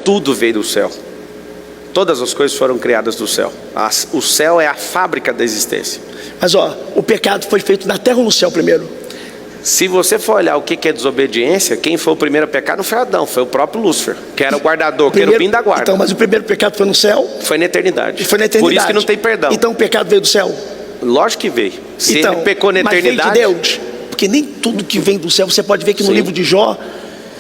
tudo veio do céu. Todas as coisas foram criadas do céu. O céu é a fábrica da existência. Mas o pecado foi feito na terra ou no céu primeiro? Se você for olhar o que é desobediência, quem foi o primeiro a pecar não foi Adão, foi o próprio Lúcifer, que era o guardador, o querubim da guarda. Então, mas o primeiro pecado foi no céu? Foi na eternidade. Foi na eternidade. Por isso que não tem perdão. Então o pecado veio do céu? Lógico que veio. Se ele pecou na eternidade... Mas veio de Deus. Porque nem tudo que vem do céu, você pode ver que no livro de Jó,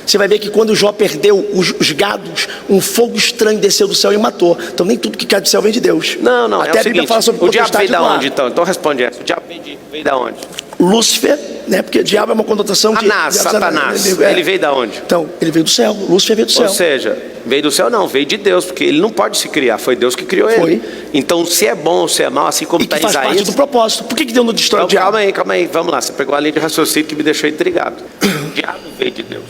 você vai ver que quando Jó perdeu os gados, um fogo estranho desceu do céu e matou. Então nem tudo que cai do céu vem de Deus. Não, até a Bíblia fala sobre o diabo veio da onde então? Então responde essa. O diabo veio da onde? Lúcifer, né? Porque o diabo é uma conotação de... Satanás. Ele veio da onde? Então, ele veio do céu. Lúcifer veio do céu. Ou seja, veio do céu não, veio de Deus, porque ele não pode se criar, foi Deus que criou ele. Então, se é bom ou se é mal, assim como está Isaías... faz parte do propósito. Por que Deus não destrói o diabo? Calma aí, vamos lá. Você pegou a linha de raciocínio que me deixou intrigado. O diabo veio de Deus.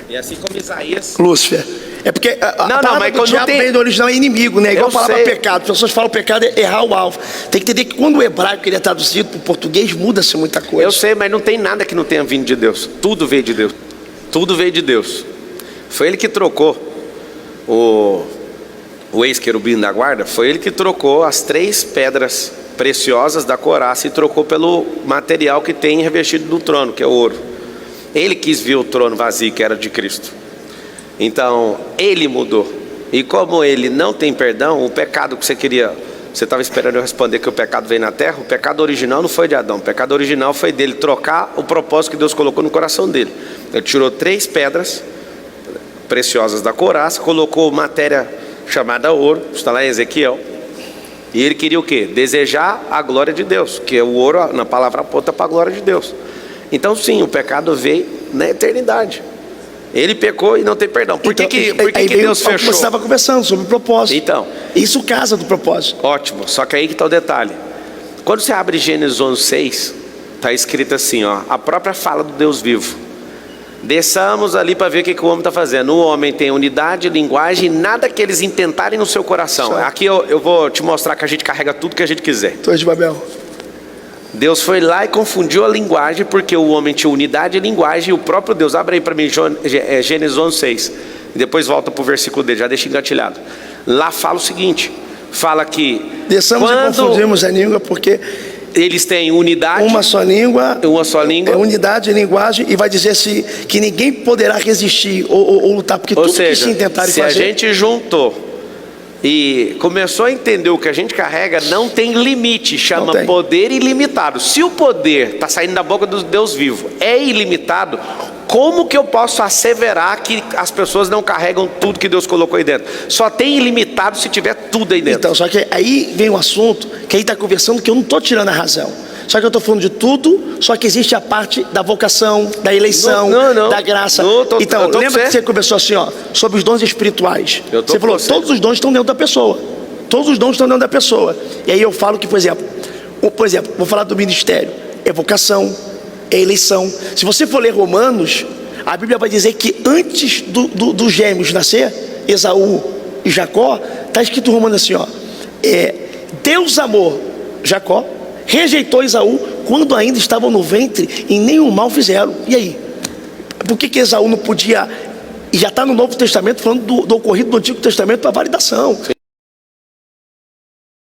E assim como Isaías... Lúcifer. É porque a palavra do diabo vem do original, é inimigo, né? Igual a palavra pecado. As pessoas falam pecado é errar o alvo. Tem que entender que quando o hebraico ele é traduzido para o português, muda-se muita coisa. Eu sei, mas não tem nada que não tenha vindo de Deus. Tudo veio de Deus. Tudo veio de Deus. Foi ele que trocou o ex-querubim da guarda. Foi ele que trocou as 3 pedras preciosas da coraça e trocou pelo material que tem revestido do trono, que é o ouro. Ele quis ver o trono vazio, que era de Cristo. Então, ele mudou. E como ele não tem perdão, o pecado que você estava esperando eu responder que o pecado veio na terra, o pecado original não foi de Adão, o pecado original foi dele trocar o propósito que Deus colocou no coração dele. Ele tirou 3 pedras preciosas da coraça, colocou matéria chamada ouro, está lá em Ezequiel, e ele queria o quê? Desejar a glória de Deus, que o ouro na palavra aponta para a glória de Deus. Então sim, o pecado veio na eternidade. Ele pecou e não tem perdão. Por que Deus fechou? Você estava conversando sobre o propósito. Então, isso casa do propósito. Ótimo, só que aí que está o detalhe. Quando você abre Gênesis 11:6, está escrito assim, a própria fala do Deus vivo. Desçamos ali para ver o que o homem está fazendo. O homem tem unidade, linguagem, nada que eles intentarem no seu coração. Aqui eu vou te mostrar que a gente carrega tudo que a gente quiser. Torre de Babel. Deus foi lá e confundiu a linguagem, porque o homem tinha unidade e linguagem, e o próprio Deus, abre aí para mim Gênesis 11:6, e depois volta para o versículo dele, já deixa engatilhado. Lá fala o seguinte, fala que desçamos e confundimos a língua, porque eles têm unidade, uma só língua, unidade e linguagem, e vai dizer que ninguém poderá resistir ou lutar, porque tudo que se intentarem fazer... Se a gente juntou e começou a entender o que a gente carrega, não tem limite, chama poder ilimitado. Se o poder está saindo da boca do Deus vivo, é ilimitado, como que eu posso asseverar que as pessoas não carregam tudo que Deus colocou aí dentro? Só tem ilimitado se tiver tudo aí dentro. Então, só que aí vem um assunto que aí está conversando que eu não estou tirando a razão. Só que eu estou falando de tudo, só que existe a parte da vocação, da eleição, da graça. Então, lembra que você começou assim, sobre os dons espirituais. Você falou, todos os dons estão dentro da pessoa. Todos os dons estão dentro da pessoa. E aí eu falo que, por exemplo, vou falar do ministério. É vocação, é eleição. Se você for ler Romanos, a Bíblia vai dizer que antes dos gêmeos nascer, Esaú e Jacó, está escrito em Romanos assim, Deus amou Jacó, rejeitou Esaú quando ainda estavam no ventre e nenhum mal fizeram. E aí? Por que Esaú não podia... E já está no Novo Testamento falando do ocorrido do Antigo Testamento para validação.